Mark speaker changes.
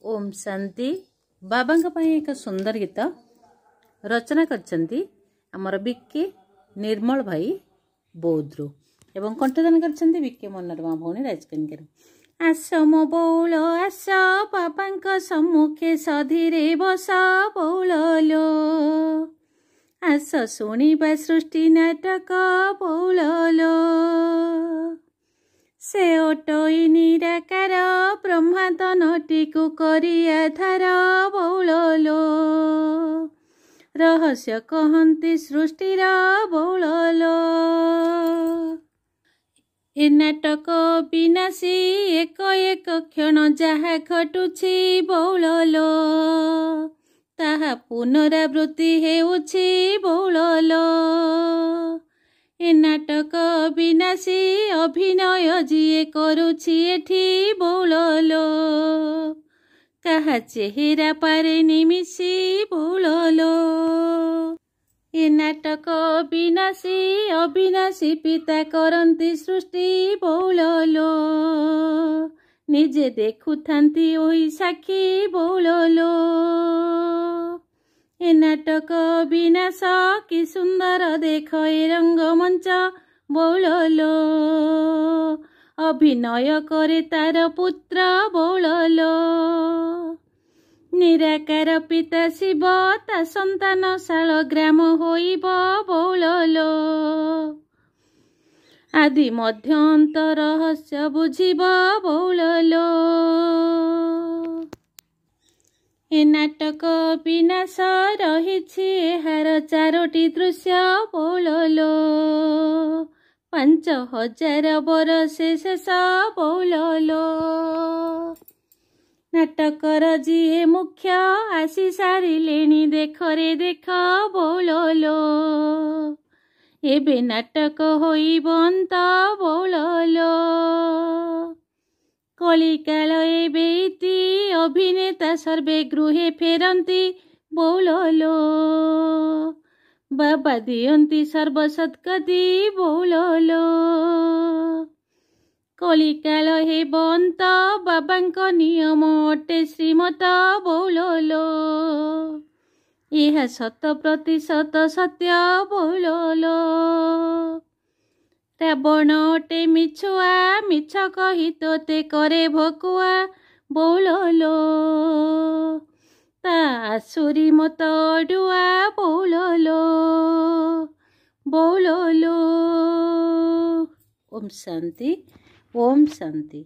Speaker 1: ओम शांति बाबा एक सुंदर गीत रचना करछंती हमर बिक्के निर्मल भाई बौद्रु एवं कंठदान करछंती बिक्के मनोरमा भौणी राजकनिकर। आस मो बौल आस बाबांक सम्मुखे सधीरे बस बौल लो आस शुणिबा सृष्टि नाटक बौल लो से ओटई निराकार ब्रह्मांडटीकु करी आधार बौल लो रहस्य कहंती सृष्टिर बौल लो ए नाटक विनाशी एक एक क्षण जहा घटुछि बौल लो ताहा पुनरावृत्ति हेउछि बौल लो ए नाटक विनाशी अभिनय जीए करुछि एठी बौल लो कहा चेहरा पारे निमिषी बौल लो ए नाटक विनाशी अविनाशी पिता करंती सृष्टि बौल लो निजे देखुथांती ओही साक्षी बौल लो ए नाटक विनाश कि सुंदर देख ए रंगमंच बौल लो अभिनय करे तार पुत्र बौल लो निराकार पिता शिव ता संतान शाल ग्राम होइब बौल लो आदि मध्य अंत रहस्य बुझिब बौल लो ए नाटक विनाश रहिछि एहार चारोटी दृश्य बौल लो 5000 बरस शेष बौल लो नाटकर जीए मुख्य आसी सारिलेणी देख रे देख बौल लो एबे नाटक होइब अंत बौल लो कलिकाल एबे इति अभिनेता सर्वे गृहे फेरंती बौल लो बाबा दियंती सर्वसत्कदी बौल लो कलिकाल हे बंत बाबांक नियम अटे श्रीमत बौल लो यह 100% सत्य बौल लो रावण अटे मिछुआ मिछ कही तोते करे भकुआ बौल लो ता आसुरी मत अडुआ बौल लो बौल लो। ओम शांति ओम शांति।